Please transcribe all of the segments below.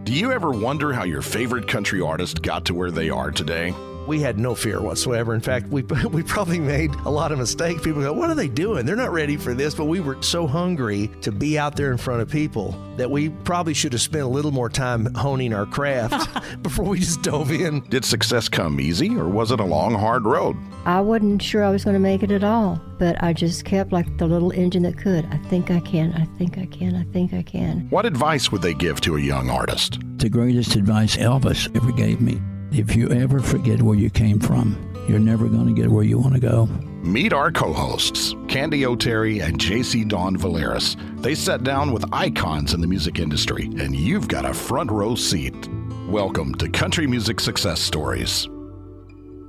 Do you ever wonder how your favorite country artist got to where they are today? We had no fear whatsoever. In fact, we probably made a lot of mistakes. People go, what are they doing? They're not ready for this. But we were so hungry to be out there in front of people that we probably should have spent a little more time honing our craft before we just dove in. Did success come easy, or was it a long, hard road? I wasn't sure I was going to make it at all, but I just kept like the little engine that could. I think I can, I think I can, I think I can. What advice would they give to a young artist? The greatest advice Elvis ever gave me: if you ever forget where you came from, you're never going to get where you want to go. Meet our co-hosts, Candy O'Terry and Jacy Dawn Valeris. They sat down with icons in the music industry, and you've got a front row seat. Welcome to Country Music Success Stories.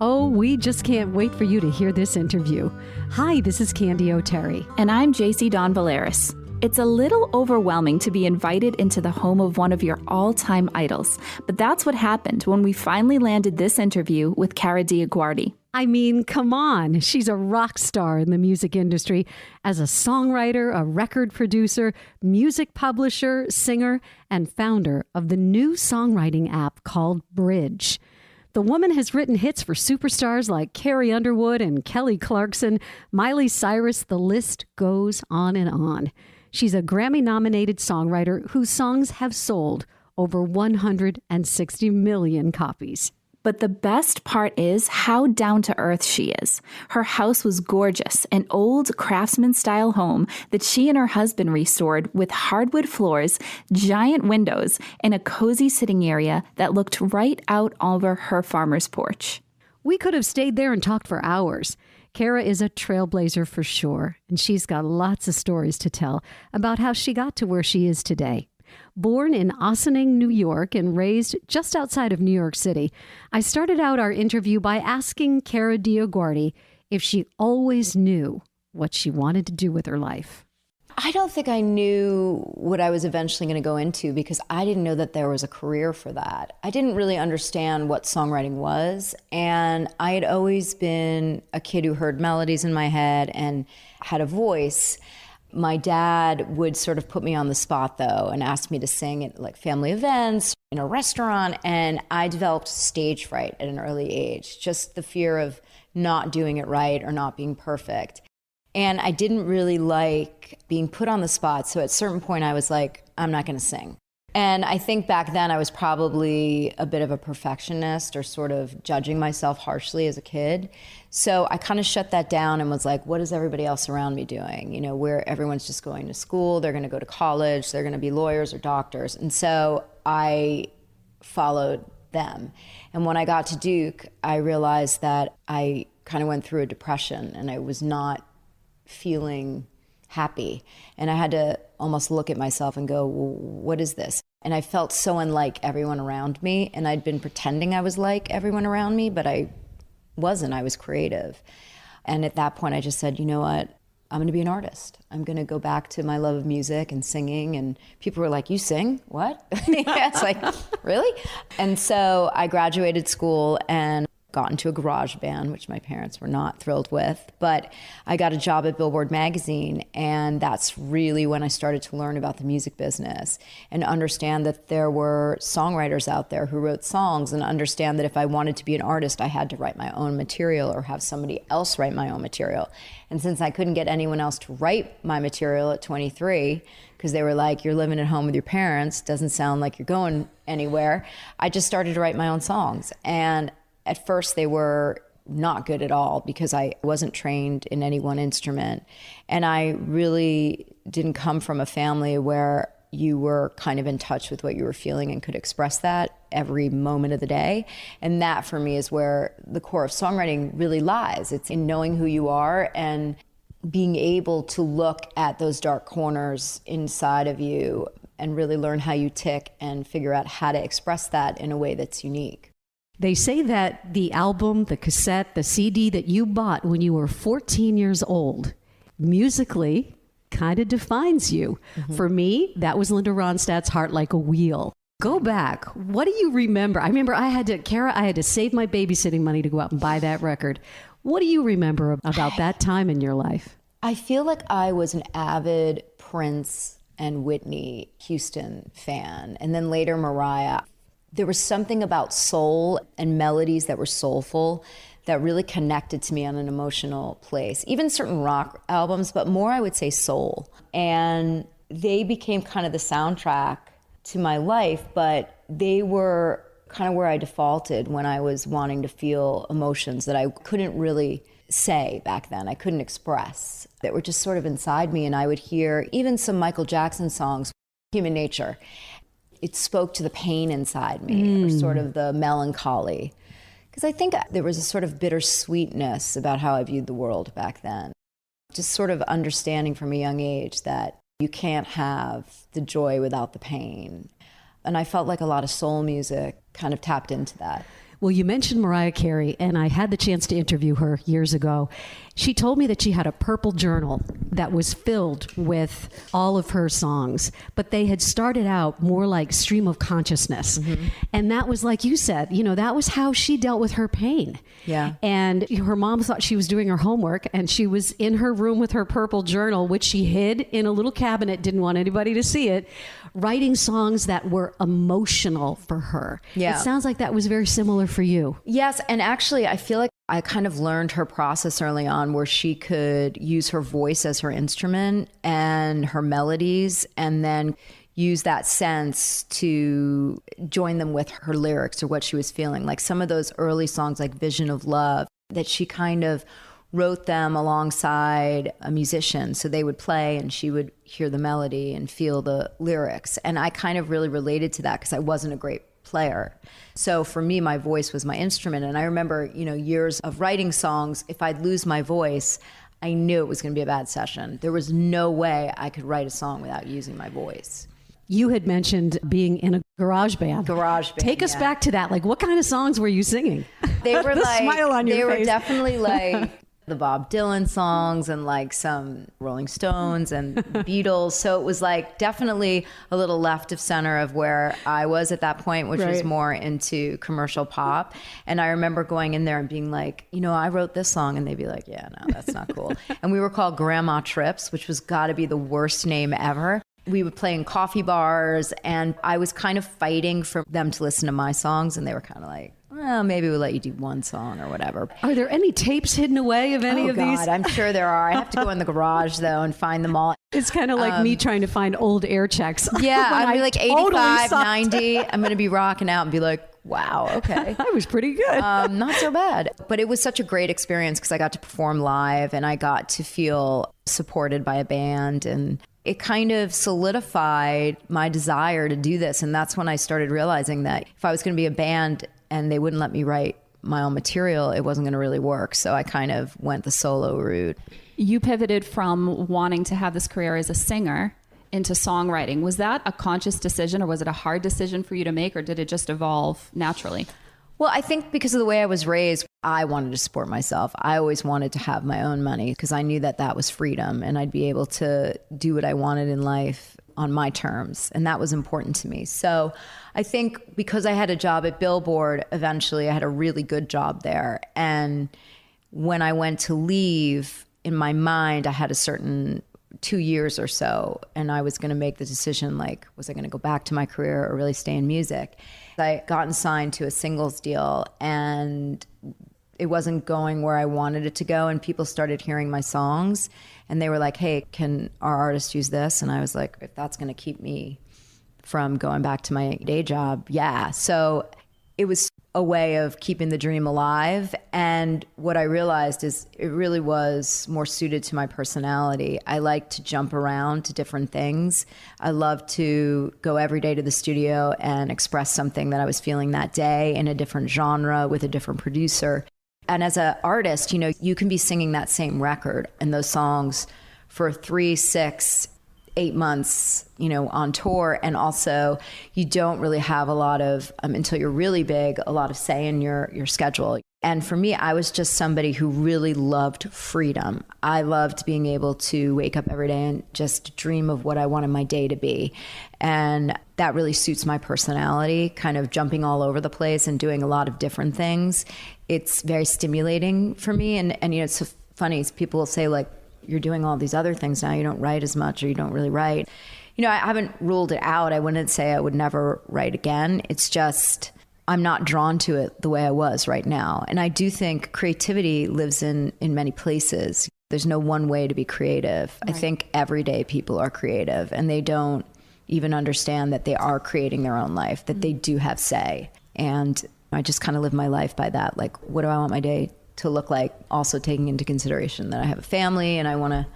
Oh, we just can't wait for you to hear this interview. Hi, this is Candy O'Terry. And I'm Jacy Dawn Valeris. It's a little overwhelming to be invited into the home of one of your all-time idols, but that's what happened when we finally landed this interview with Kara DioGuardi. I mean, come on. She's a rock star in the music industry as a songwriter, a record producer, music publisher, singer, and founder of the new songwriting app called BRIIDGE. The woman has written hits for superstars like Carrie Underwood and Kelly Clarkson, Miley Cyrus. The list goes on and on. She's a Grammy-nominated songwriter whose songs have sold over 160 million copies. But the best part is how down-to-earth she is. Her house was gorgeous, an old craftsman-style home that she and her husband restored with hardwood floors, giant windows, and a cozy sitting area that looked right out over her farmer's porch. We could have stayed there and talked for hours. Kara is a trailblazer for sure, and she's got lots of stories to tell about how she got to where she is today. Born in Ossining, New York, and raised just outside of New York City, I started out our interview by asking Kara DioGuardi if she always knew what she wanted to do with her life. I don't think I knew what I was eventually going to go into because I didn't know that there was a career for that. I didn't really understand what songwriting was, and I had always been a kid who heard melodies in my head and had a voice. My dad would sort of put me on the spot, though, and ask me to sing at like family events, in a restaurant, and I developed stage fright at an early age, just the fear of not doing it right or not being perfect. And I didn't really like being put on the spot, so at a certain point I was like, I'm not going to sing. And I think back then I was probably a bit of a perfectionist or sort of judging myself harshly as a kid. So I kind of shut that down and was like, what is everybody else around me doing? You know, where everyone's just going to school, they're going to go to college, they're going to be lawyers or doctors. And so I followed them. And when I got to Duke, I realized that I kind of went through a depression and I was not feeling happy. And I had to almost look at myself and go, well, what is this? And I felt so unlike everyone around me. And I'd been pretending I was like everyone around me, but I wasn't. I was creative. And at that point, I just said, you know what? I'm going to be an artist. I'm going to go back to my love of music and singing. And people were like, you sing? What? Yeah, it's like, really? And so I graduated school and got into a garage band, which my parents were not thrilled with. But I got a job at Billboard Magazine, and that's really when I started to learn about the music business and understand that there were songwriters out there who wrote songs, and understand that if I wanted to be an artist, I had to write my own material or have somebody else write my own material. And since I couldn't get anyone else to write my material at 23, because they were like, you're living at home with your parents, doesn't sound like you're going anywhere, I just started to write my own songs. And at first, they were not good at all because I wasn't trained in any one instrument. And I really didn't come from a family where you were kind of in touch with what you were feeling and could express that every moment of the day. And that, for me, is where the core of songwriting really lies. It's in knowing who you are and being able to look at those dark corners inside of you and really learn how you tick and figure out how to express that in a way that's unique. They say that the album, the cassette, the CD that you bought when you were 14 years old, musically kind of defines you. Mm-hmm. For me, that was Linda Ronstadt's Heart Like a Wheel. Go back. What do you remember? I remember I had to save my babysitting money to go out and buy that record. What do you remember about that time in your life? I feel like I was an avid Prince and Whitney Houston fan. And then later Mariah. There was something about soul and melodies that were soulful that really connected to me on an emotional place. Even certain rock albums, but more I would say soul. And they became kind of the soundtrack to my life, but they were kind of where I defaulted when I was wanting to feel emotions that I couldn't really say back then. I couldn't express, that were just sort of inside me. And I would hear even some Michael Jackson songs, Human Nature. It spoke to the pain inside me, or sort of the melancholy. Because I think there was a sort of bittersweetness about how I viewed the world back then. Just sort of understanding from a young age that you can't have the joy without the pain. And I felt like a lot of soul music kind of tapped into that. Well, you mentioned Mariah Carey, and I had the chance to interview her years ago. She told me that she had a purple journal that was filled with all of her songs, but they had started out more like stream of consciousness. Mm-hmm. And that was, like you said, that was how she dealt with her pain. Yeah. And her mom thought she was doing her homework, and she was in her room with her purple journal, which she hid in a little cabinet, didn't want anybody to see it, writing songs that were emotional for her. Yeah. It sounds like that was very similar for you. Yes, and actually I feel like I kind of learned her process early on, where she could use her voice as her instrument and her melodies, and then use that sense to join them with her lyrics or what she was feeling. Like some of those early songs like Vision of Love, that she kind of wrote them alongside a musician. So they would play and she would hear the melody and feel the lyrics. And I kind of really related to that because I wasn't a great player. So for me, my voice was my instrument. And I remember, years of writing songs, if I'd lose my voice, I knew it was going to be a bad session. There was no way I could write a song without using my voice. You had mentioned being in a garage band. Take us back to that. Like, what kind of songs were you singing? They were the like, smile on your they face. were definitely like the Bob Dylan songs and like some Rolling Stones and Beatles. So it was like definitely a little left of center of where I was at that point, which was more into commercial pop. And I remember going in there and being like, I wrote this song. And they'd be like, yeah, no, that's not cool. And we were called Grandma Trips, which was gotta be the worst name ever. We would play in coffee bars, and I was kind of fighting for them to listen to my songs, and they were kind of like, well, maybe we'll let you do one song or whatever. Are there any tapes hidden away of any of these? I'm sure there are. I have to go in the garage, though, and find them all. It's kind of like me trying to find old air checks. Yeah, I'd be like 85, totally 90. I'm going to be rocking out and be like, wow, okay. I was pretty good. Not so bad. But it was such a great experience because I got to perform live and I got to feel supported by a band, and it kind of solidified my desire to do this. And that's when I started realizing that if I was going to be a band and they wouldn't let me write my own material, it wasn't going to really work. So I kind of went the solo route. You pivoted from wanting to have this career as a singer into songwriting. Was that a conscious decision, or was it a hard decision for you to make, or did it just evolve naturally? Well, I think because of the way I was raised, I wanted to support myself. I always wanted to have my own money because I knew that that was freedom and I'd be able to do what I wanted in life on my terms. And that was important to me. So I think because I had a job at Billboard, eventually I had a really good job there. And when I went to leave, in my mind, I had a certain 2 years or so, and I was going to make the decision, like, was I going to go back to my career or really stay in music? I gotten signed to a singles deal, and it wasn't going where I wanted it to go, and people started hearing my songs, and they were like, hey, can our artist use this? And I was like, if that's going to keep me from going back to my day job, yeah. So it was a way of keeping the dream alive. And what I realized is it really was more suited to my personality. I like to jump around to different things. I love to go every day to the studio and express something that I was feeling that day in a different genre with a different producer. And as an artist, you can be singing that same record and those songs for 3, 6, 8 months, on tour. And also you don't really have a lot of, until you're really big, a lot of say in your schedule. And for me, I was just somebody who really loved freedom. I loved being able to wake up every day and just dream of what I wanted my day to be. And that really suits my personality, kind of jumping all over the place and doing a lot of different things. It's very stimulating for me. And it's so funny, people will say, like, you're doing all these other things now, you don't write as much, or you don't really write. You know, I haven't ruled it out. I wouldn't say I would never write again. It's just I'm not drawn to it the way I was right now. And I do think creativity lives in many places. There's no one way to be creative. Right. I think everyday people are creative, and they don't even understand that they are creating their own life, that they do have say. And I just kind of live my life by that. Like, what do I want my day to look like? Also taking into consideration that I have a family and I want to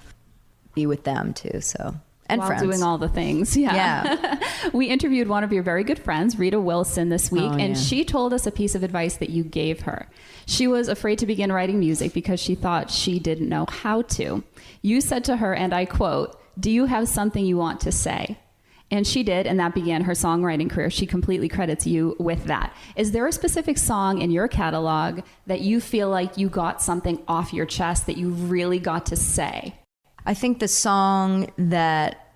be with them too. So, and while friends. Doing all the things. Yeah. We interviewed one of your very good friends, Rita Wilson, this week, and she told us a piece of advice that you gave her. She was afraid to begin writing music because she thought she didn't know how to. You said to her, and I quote, "Do you have something you want to say?" And she did, and that began her songwriting career. She completely credits you with that. Is there a specific song in your catalog that you feel like you got something off your chest that you really got to say? I think the song that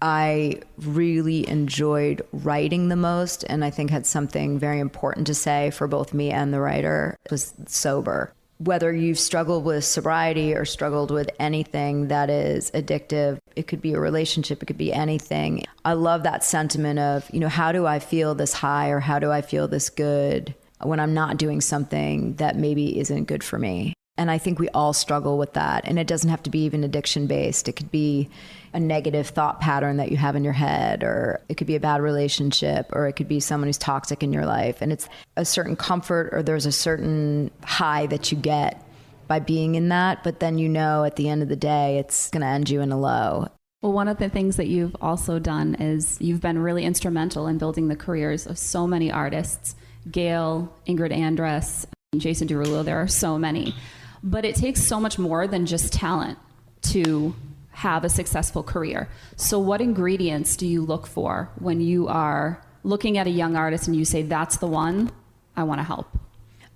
I really enjoyed writing the most, and I think had something very important to say for both me and the writer, was Sober. Whether you've struggled with sobriety or struggled with anything that is addictive, it could be a relationship, it could be anything. I love that sentiment of, you know, how do I feel this high or how do I feel this good when I'm not doing something that maybe isn't good for me? And I think we all struggle with that. And it doesn't have to be even addiction based. It could be a negative thought pattern that you have in your head, or it could be a bad relationship, or it could be someone who's toxic in your life. And it's a certain comfort, or there's a certain high that you get by being in that. But then, you know, at the end of the day, it's going to end you in a low. Well, one of the things that you've also done is you've been really instrumental in building the careers of so many artists. Gail, Ingrid Andress, Jason Derulo, there are so many. But it takes so much more than just talent to have a successful career. So what ingredients do you look for when you are looking at a young artist and you say, that's the one I want to help?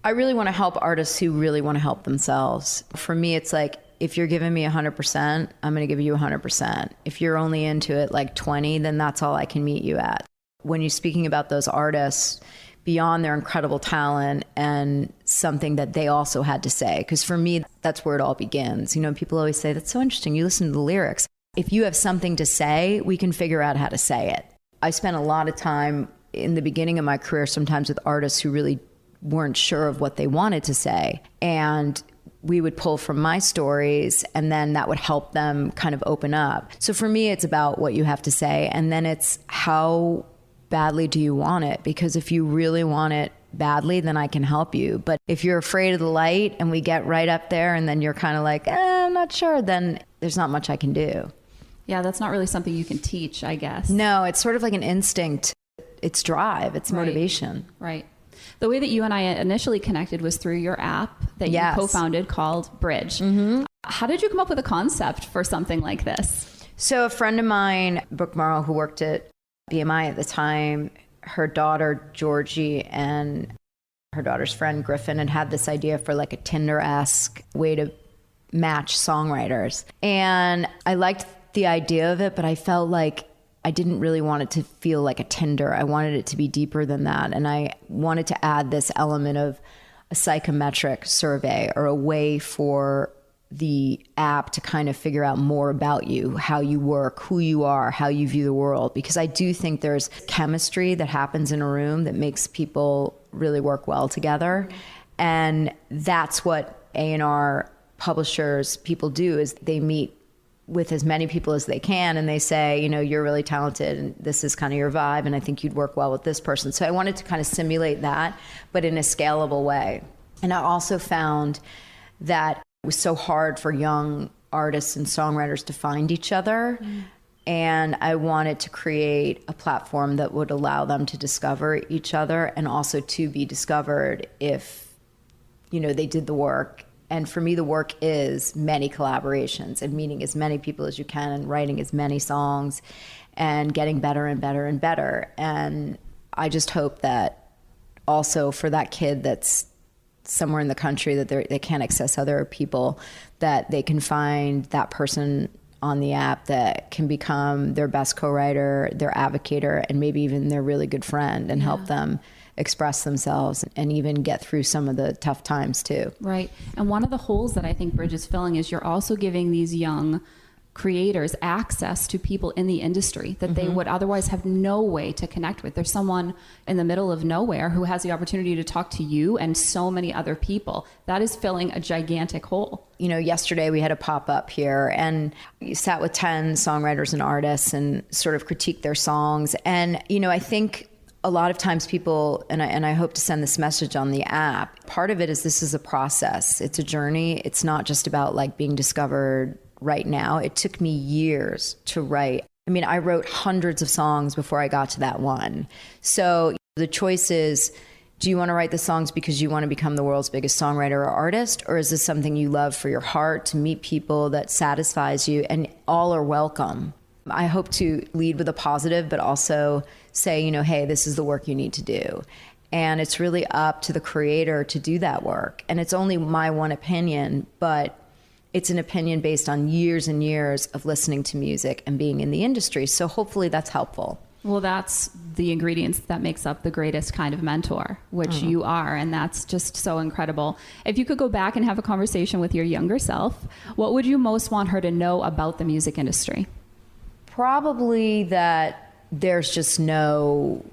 I really want to help artists who really want to help themselves. For me, it's like, if you're giving me 100%, I'm going to give you 100%. If you're only into it like 20, then that's all I can meet you at. When you're speaking about those artists, beyond their incredible talent and something that they also had to say. Because for me, that's where it all begins. You know, people always say, that's so interesting. You listen to the lyrics. If you have something to say, we can figure out how to say it. I spent a lot of time in the beginning of my career, sometimes with artists who really weren't sure of what they wanted to say. And we would pull from my stories, and then that would help them kind of open up. So for me, it's about what you have to say. And then it's how badly do you want it? Because if you really want it badly, then I can help you. But if you're afraid of the light and we get right up there and then you're kind of like, I'm not sure, then there's not much I can do. Yeah, that's not really something you can teach, I guess. No, it's sort of like an instinct. It's drive, it's motivation. Right. The way that you and I initially connected was through your app that you co-founded called BRIIDGE. Mm-hmm. How did you come up with a concept for something like this? So a friend of mine, Brooke Morrow, who worked at BMI at the time, her daughter Georgie and her daughter's friend Griffin had this idea for like a Tinder-esque way to match songwriters. And I liked the idea of it, but I felt like I didn't really want it to feel like a Tinder. I wanted it to be deeper than that. And I wanted to add this element of a psychometric survey, or a way for the app to kind of figure out more about you, how you work, who you are, how you view the world. Because I do think there's chemistry that happens in a room that makes people really work well together. And that's what A&R publishers, people do, is they meet with as many people as they can, and they say, you know, you're really talented and this is kind of your vibe, and I think you'd work well with this person. So I wanted to kind of simulate that, but in a scalable way. And I also found that it was so hard for young artists and songwriters to find each other. And I wanted to create a platform that would allow them to discover each other, and also to be discovered if, you know, they did the work. And for me, the work is many collaborations and meeting as many people as you can and writing as many songs and getting better and better and better. And I just hope that also for that kid that's somewhere in the country that they can't access other people, that they can find that person on the app that can become their best co-writer, their advocator, and maybe even their really good friend, and help them express themselves and even get through some of the tough times too. Right. And one of the holes that I think BRIIDGE is filling is you're also giving these young creators access to people in the industry that they would otherwise have no way to connect with. There's someone in the middle of nowhere who has the opportunity to talk to you and so many other people. That is filling a gigantic hole. You know, yesterday we had a pop-up here and you sat with 10 songwriters and artists and sort of critiqued their songs. And, you know, I think a lot of times people, and I hope to send this message on the app, part of it is this is a process. It's a journey. It's not just about like being discovered right now. It took me years to write. I mean, I wrote hundreds of songs before I got to that one. So the choice is, do you want to write the songs because you want to become the world's biggest songwriter or artist? Or is this something you love for your heart, to meet people that satisfies you? And all are welcome. I hope to lead with a positive, but also say, you know, hey, this is the work you need to do. And it's really up to the creator to do that work. And it's only my one opinion, but it's an opinion based on years and years of listening to music and being in the industry. So hopefully that's helpful. Well, that's the ingredients that makes up the greatest kind of mentor, which you are. And that's just so incredible. If you could go back and have a conversation with your younger self, what would you most want her to know about the music industry? Probably that there's just no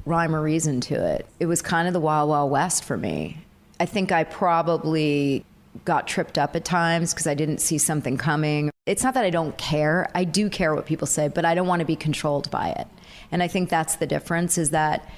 rhyme or reason to it. It was kind of the Wild Wild West for me. I think I probably got tripped up at times because I didn't see something coming. It's not that I don't care. I do care what people say, but I don't want to be controlled by it. And I think that's the difference, is that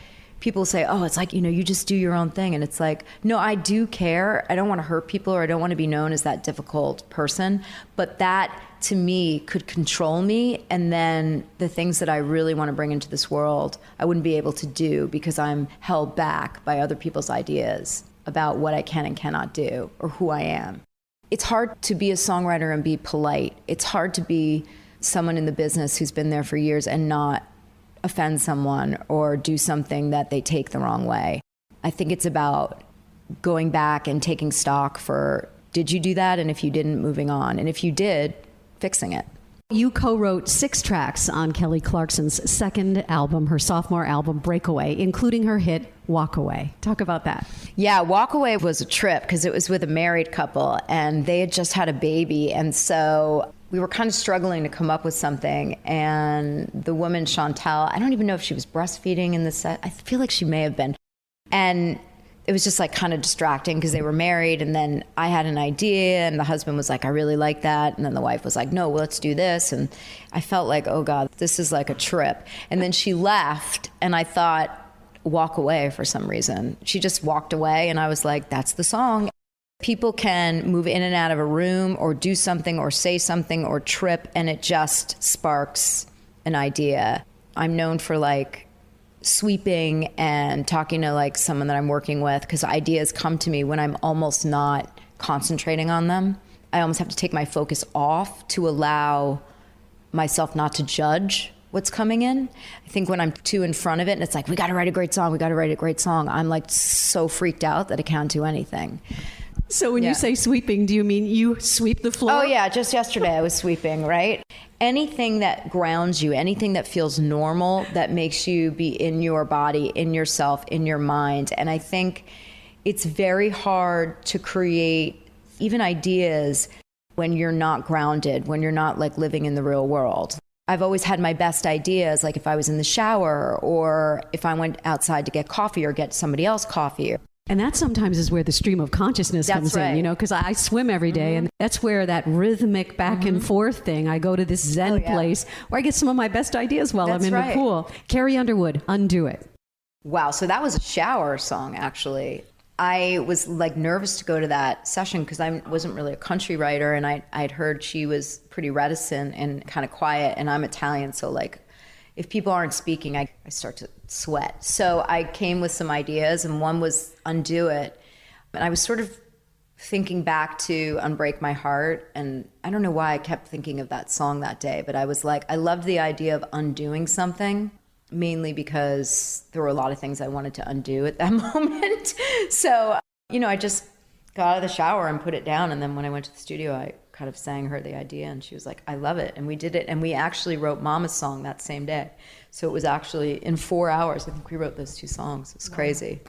people say, oh, it's like, you know, you just do your own thing. And it's like, no, I do care. I don't want to hurt people, or I don't want to be known as that difficult person. But that, to me, could control me. And then the things that I really want to bring into this world, I wouldn't be able to do because I'm held back by other people's ideas about what I can and cannot do, or who I am. It's hard to be a songwriter and be polite. It's hard to be someone in the business who's been there for years and not offend someone or do something that they take the wrong way. I think it's about going back and taking stock for, did you do that? And if you didn't, moving on. And if you did, fixing it. You co-wrote 6 tracks on Kelly Clarkson's second album, her sophomore album, Breakaway, including her hit, Walk Away. Talk about that. Yeah, Walk Away was a trip because it was with a married couple and they had just had a baby. And so we were kind of struggling to come up with something. And the woman, Chantal, I don't even know if she was breastfeeding in the set. I feel like she may have been. And it was just like kind of distracting because they were married. And then I had an idea and the husband was like, I really like that. And then the wife was like, no, well, let's do this. And I felt like, oh God, this is like a trip. And then she left and I thought, walk away for some reason. She just walked away and I was like, that's the song. People can move in and out of a room or do something or say something or trip and it just sparks an idea. I'm known for like sweeping and talking to like someone that I'm working with because ideas come to me when I'm almost not concentrating on them. I almost have to take my focus off to allow myself not to judge what's coming in. I think when I'm too in front of it and it's like, we got to write a great song, I'm like so freaked out that I can't do anything. So when you say sweeping, do you mean you sweep the floor? Oh yeah, just yesterday I was sweeping, right? Anything that grounds you, anything that feels normal, that makes you be in your body, in yourself, in your mind. And I think it's very hard to create even ideas when you're not grounded, when you're not like living in the real world. I've always had my best ideas, like if I was in the shower or if I went outside to get coffee or get somebody else coffee. And that sometimes is where the stream of consciousness comes in, you know, because I swim every day and that's where that rhythmic back and forth thing, I go to this Zen place where I get some of my best ideas while I'm in the pool. Carrie Underwood, Undo It. Wow, so that was a shower song, actually. I was like nervous to go to that session because I wasn't really a country writer and I'd heard she was pretty reticent and kind of quiet, and I'm Italian, so like if people aren't speaking, I start to sweat. So I came with some ideas and one was Undo It. And I was sort of thinking back to Unbreak My Heart, and I don't know why I kept thinking of that song that day, but I was like, I loved the idea of undoing something, mainly because there were a lot of things I wanted to undo at that moment. So, you know, I just got out of the shower and put it down. And then when I went to the studio, I kind of sang her the idea and she was like, I love it. And we did it. And we actually wrote Mama's song that same day. So it was actually in 4 hours, I think we wrote those 2 songs. It was crazy.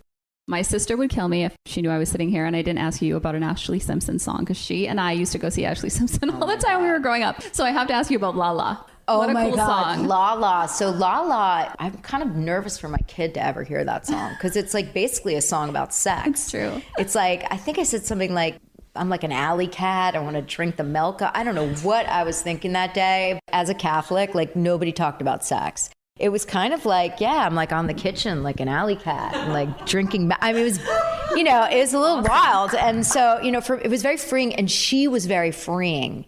My sister would kill me if she knew I was sitting here and I didn't ask you about an Ashley Simpson song, because she and I used to go see Ashley Simpson all the time when we were growing up. So I have to ask you about La La. Oh what a my cool God, song. La La. So La La, I'm kind of nervous for my kid to ever hear that song because it's like basically a song about sex. It's true. It's like, I think I said something like, I'm like an alley cat. I want to drink the milk. I don't know what I was thinking that day. As a Catholic, like nobody talked about sex. It was kind of like, yeah, I'm like on the kitchen, like an alley cat, and like drinking. I mean, it was, it was a little wild. And so, it was very freeing, and she was very freeing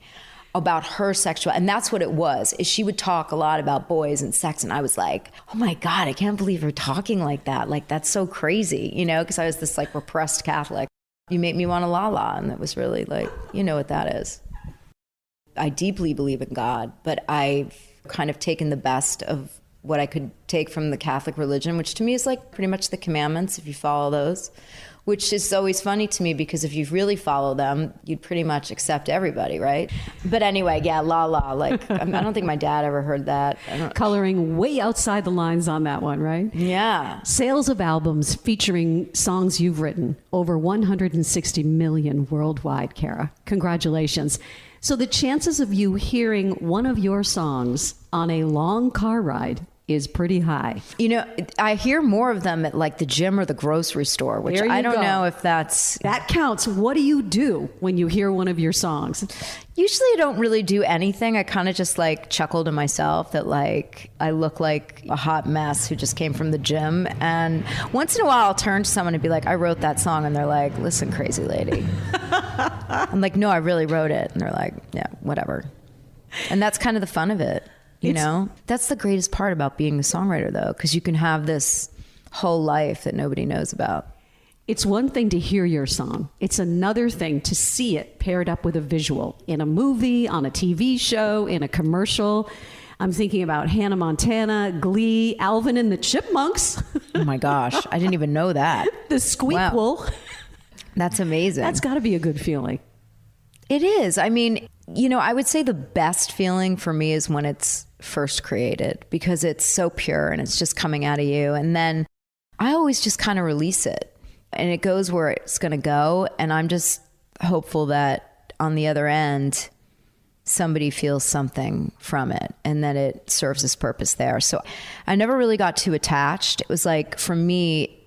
about her sexual, and that's what it was, is she would talk a lot about boys and sex, and I was like, oh my God, I can't believe you're talking like that. Like, that's so crazy, because I was this like repressed Catholic. You make me want a La La, and it was really like, you know what that is. I deeply believe in God, but I've kind of taken the best of what I could take from the Catholic religion, which to me is like pretty much the commandments, if you follow those, which is always funny to me because if you really follow them, you'd pretty much accept everybody, right? But anyway, yeah, La La, like, I don't think my dad ever heard that. Coloring way outside the lines on that one, right? Yeah. Sales of albums featuring songs you've written, over 160 million worldwide, Kara. Congratulations. So the chances of you hearing one of your songs on a long car ride is pretty high. I hear more of them at like the gym or the grocery store, which I don't know if that's... That counts. What do you do when you hear one of your songs? Usually I don't really do anything. I kind of just like chuckle to myself that like I look like a hot mess who just came from the gym. And once in a while I'll turn to someone and be like, I wrote that song. And they're like, listen, crazy lady. I'm like, no, I really wrote it. And they're like, yeah, whatever. And that's kind of the fun of it. That's the greatest part about being a songwriter, though, because you can have this whole life that nobody knows about. It's one thing to hear your song. It's another thing to see it paired up with a visual in a movie, on a TV show, in a commercial. I'm thinking about Hannah Montana, Glee, Alvin and the Chipmunks. Oh my gosh, I didn't even know that. The Squeakquel. Wow. That's amazing. That's got to be a good feeling. It is. I mean, I would say the best feeling for me is when it's first created because it's so pure and it's just coming out of you. And then I always just kind of release it and it goes where it's going to go. And I'm just hopeful that on the other end, somebody feels something from it and that it serves its purpose there. So I never really got too attached. It was like, for me,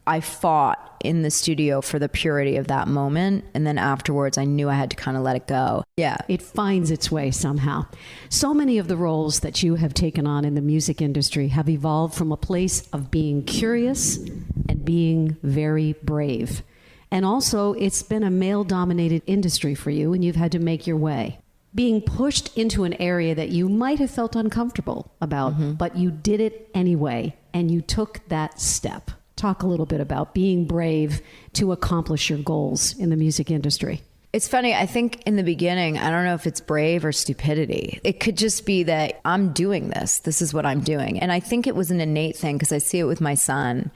I fought in the studio for the purity of that moment. And then afterwards, I knew I had to kind of let it go. Yeah. It finds its way somehow. So many of the roles that you have taken on in the music industry have evolved from a place of being curious and being very brave. And also, it's been a male-dominated industry for you, and you've had to make your way. Being pushed into an area that you might have felt uncomfortable about, but you did it anyway, and you took that step. Talk a little bit about being brave to accomplish your goals in the music industry. It's funny. I think in the beginning, I don't know if it's brave or stupidity. It could just be that I'm doing this. This is what I'm doing. And I think it was an innate thing because I see it with my son.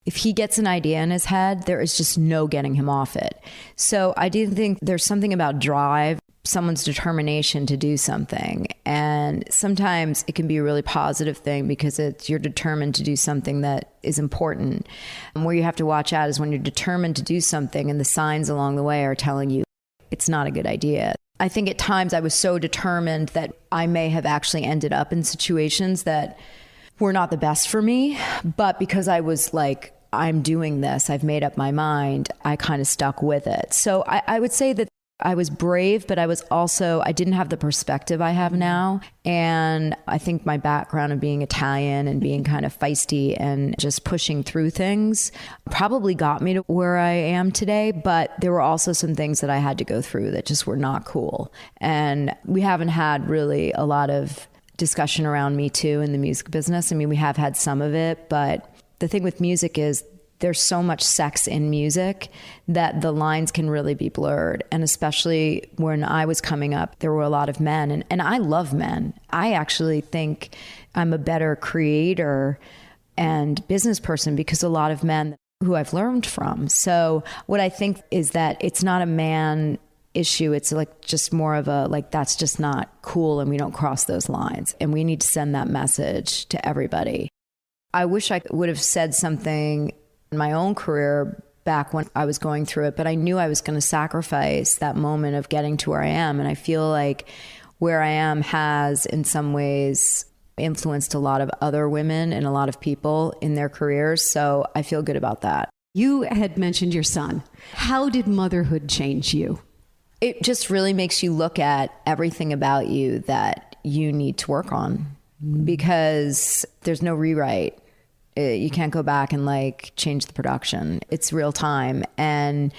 If he gets an idea in his head, there is just no getting him off it. So I do think there's something about drive, someone's determination to do something. And sometimes it can be a really positive thing because you're determined to do something that is important. And where you have to watch out is when you're determined to do something and the signs along the way are telling you it's not a good idea. I think at times I was so determined that I may have actually ended up in situations that were not the best for me. But because I was like, I'm doing this, I've made up my mind, I kind of stuck with it. So I would say that I was brave, but I didn't have the perspective I have now. And I think my background of being Italian and being kind of feisty and just pushing through things probably got me to where I am today. But there were also some things that I had to go through that just were not cool. And we haven't had really a lot of discussion around Me Too in the music business. I mean, we have had some of it, but the thing with music is there's so much sex in music that the lines can really be blurred. And especially when I was coming up, there were a lot of men. And I love men. I actually think I'm a better creator and business person because a lot of men who I've learned from. So what I think is that it's not a man issue. It's like just more of a, like, that's just not cool and we don't cross those lines. And we need to send that message to everybody. I wish I would have said something in my own career back when I was going through it, but I knew I was going to sacrifice that moment of getting to where I am. And I feel like where I am has, in some ways, influenced a lot of other women and a lot of people in their careers. So I feel good about that. You had mentioned your son. How did motherhood change you? It just really makes you look at everything about you that you need to work on, because there's no rewrite. You can't go back and like change the production. It's real time. And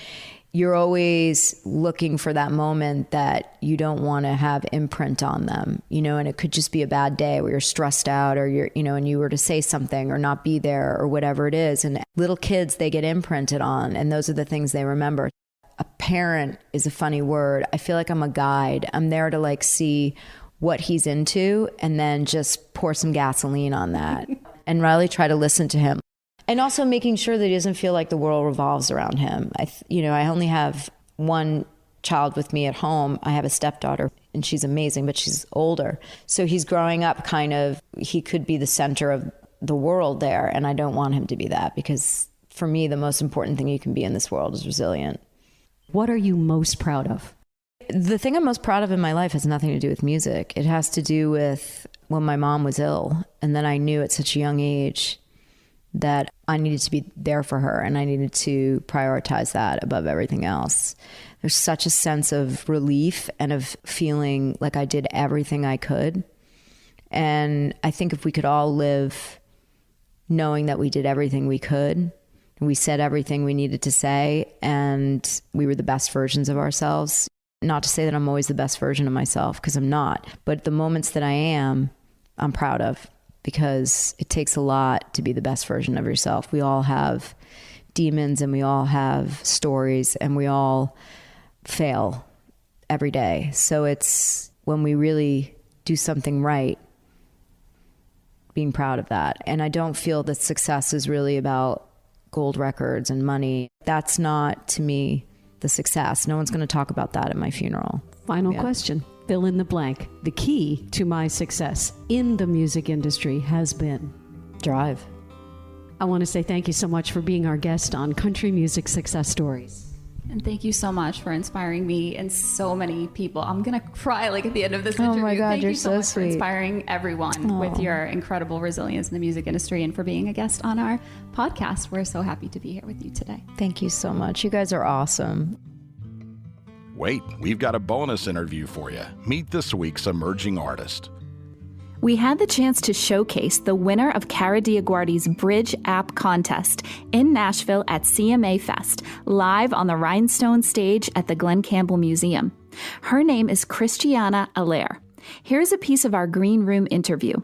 you're always looking for that moment that you don't want to have imprint on them, and it could just be a bad day where you're stressed out, or and you were to say something or not be there or whatever it is. And little kids, they get imprinted on, and those are the things they remember. A parent is a funny word. I feel like I'm a guide. I'm there to like see what he's into and then just pour some gasoline on that and really try to listen to him. And also making sure that he doesn't feel like the world revolves around him. I only have one child with me at home. I have a stepdaughter, and she's amazing, but she's older. So he's growing up he could be the center of the world there. And I don't want him to be that, because for me, the most important thing you can be in this world is resilient. What are you most proud of? The thing I'm most proud of in my life has nothing to do with music. It has to do with when my mom was ill. And then I knew at such a young age that I needed to be there for her, and I needed to prioritize that above everything else. There's such a sense of relief and of feeling like I did everything I could. And I think if we could all live knowing that we did everything we could, we said everything we needed to say, and we were the best versions of ourselves. Not to say that I'm always the best version of myself, because I'm not, but the moments that I am, I'm proud of. Because it takes a lot to be the best version of yourself. We all have demons, and we all have stories, and we all fail every day. So it's when we really do something right, being proud of that. And I don't feel that success is really about gold records and money. That's not, to me, the success. No one's going to talk about that at my funeral. Final question. Fill in the blank. The key to my success in the music industry has been drive. I want to say thank you so much for being our guest on Country Music Success Stories. And thank you so much for inspiring me and so many people. I'm going to cry like at the end of this interview. Oh my God, thank you're you so much sweet. for inspiring everyone with your incredible resilience in the music industry, and for being a guest on our podcast. We're so happy to be here with you today. Thank you so much. You guys are awesome. Wait, we've got a bonus interview for you. Meet this week's emerging artist. We had the chance to showcase the winner of Kara DioGuardi's BRIIDGE app contest in Nashville at CMA Fest, live on the Rhinestone stage at the Glen Campbell Museum. Her name is Christiana Alaire. Here's a piece of our green room interview.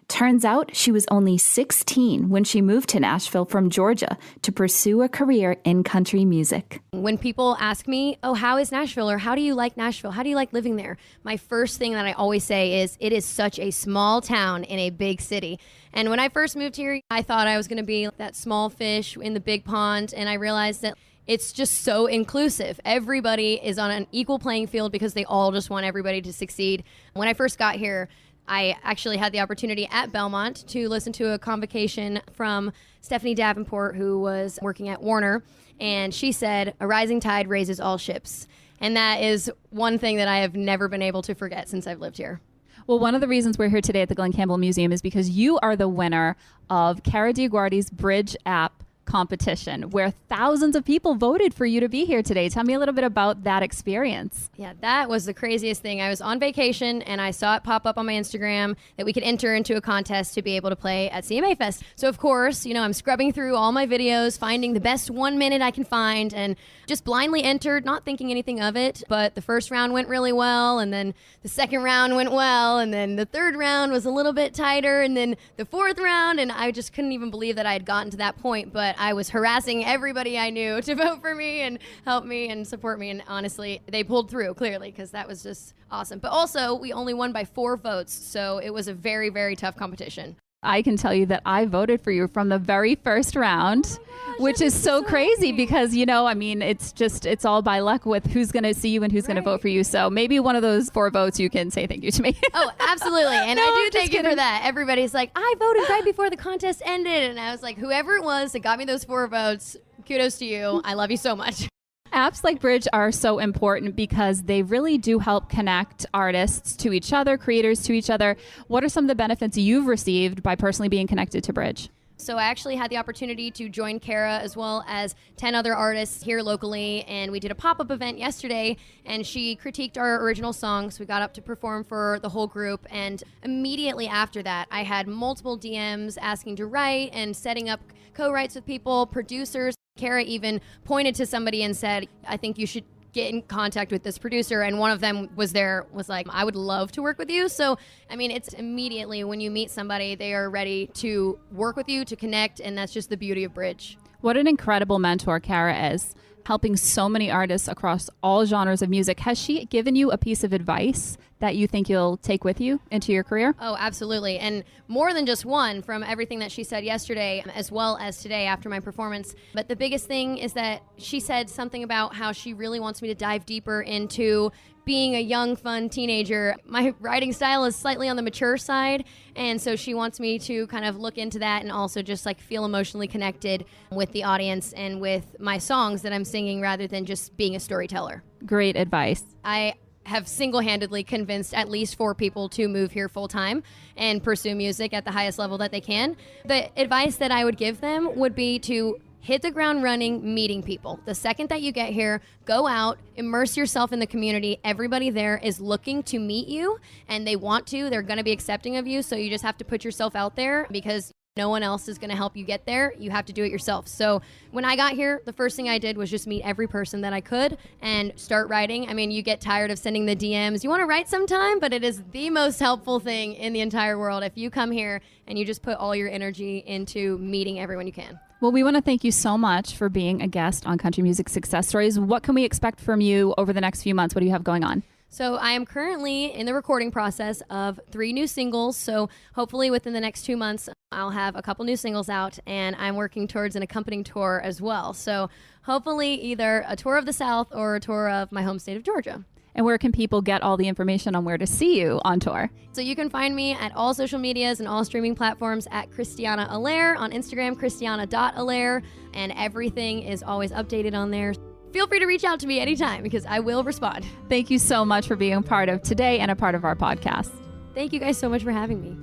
Turns out she was only 16 when she moved to Nashville from Georgia to pursue a career in country music. When people ask me, oh, how is Nashville? Or how do you like Nashville? How do you like living there? My first thing that I always say is, it is such a small town in a big city. And when I first moved here, I thought I was going to be that small fish in the big pond. And I realized that it's just so inclusive. Everybody is on an equal playing field because they all just want everybody to succeed. When I first got here, I actually had the opportunity at Belmont to listen to a convocation from Stephanie Davenport, who was working at Warner, and she said, "A rising tide raises all ships." And that is one thing that I have never been able to forget since I've lived here. Well, one of the reasons we're here today at the Glen Campbell Museum is because you are the winner of Kara DioGuardi's BRIIDGE app competition, where thousands of people voted for you to be here today. Tell me a little bit about that experience. Yeah, that was the craziest thing. I was on vacation and I saw it pop up on my Instagram that we could enter into a contest to be able to play at CMA Fest. So of course, I'm scrubbing through all my videos, finding the best 1 minute I can find, and just blindly entered, not thinking anything of it. But the first round went really well, and then the second round went well, and then the third round was a little bit tighter, and then the fourth round, and I just couldn't even believe that I had gotten to that point. But I was harassing everybody I knew to vote for me and help me and support me. And honestly, they pulled through clearly, because that was just awesome. But also, we only won by 4 votes. So it was a very, very tough competition. I can tell you that I voted for you from the very first round, which is so crazy because, it's all by luck with who's going to see you and who's going to vote for you. So maybe one of those 4 votes you can say thank you to me. Oh, absolutely. And I do thank you for that. Everybody's like, I voted right before the contest ended. And I was like, whoever it was that got me those 4 votes, kudos to you. I love you so much. Apps like BRIIDGE are so important because they really do help connect artists to each other, creators to each other. What are some of the benefits you've received by personally being connected to BRIIDGE? So I actually had the opportunity to join Kara as well as 10 other artists here locally, and we did a pop-up event yesterday, and she critiqued our original songs. We got up to perform for the whole group, and immediately after that, I had multiple DMs asking to write and setting up co-writes with people, producers. Kara even pointed to somebody and said, I think you should get in contact with this producer, and one of them was like, I would love to work with you. So it's immediately when you meet somebody, they are ready to work with you, to connect, and that's just the beauty of BRIIDGE. What an incredible mentor Kara is, helping so many artists across all genres of music. Has she given you a piece of advice that you think you'll take with you into your career? Oh, absolutely. And more than just one, from everything that she said yesterday as well as today after my performance. But the biggest thing is that she said something about how she really wants me to dive deeper into being a young, fun teenager. My writing style is slightly on the mature side, and so she wants me to kind of look into that and also just feel emotionally connected with the audience and with my songs that I'm singing rather than just being a storyteller. Great advice. I have single-handedly convinced at least 4 people to move here full-time and pursue music at the highest level that they can. The advice that I would give them would be to hit the ground running, meeting people. The second that you get here, go out, immerse yourself in the community. Everybody there is looking to meet you, and they want to. They're going to be accepting of you, so you just have to put yourself out there because no one else is going to help you get there. You have to do it yourself. So when I got here, the first thing I did was just meet every person that I could and start writing. You get tired of sending the DMs. You want to write sometime, but it is the most helpful thing in the entire world if you come here and you just put all your energy into meeting everyone you can. Well, we want to thank you so much for being a guest on Country Music Success Stories. What can we expect from you over the next few months? What do you have going on? So I am currently in the recording process of 3 new singles. So hopefully within the next 2 months, I'll have a couple new singles out, and I'm working towards an accompanying tour as well. So hopefully either a tour of the South or a tour of my home state of Georgia. And where can people get all the information on where to see you on tour? So you can find me at all social medias and all streaming platforms at Christiana Alaire, on Instagram, christiana.alaire, and everything is always updated on there. Feel free to reach out to me anytime because I will respond. Thank you so much for being a part of today and a part of our podcast. Thank you guys so much for having me.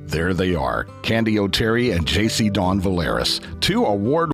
There they are, Candy O'Terry and Jacy Dawn Valeris, 2 award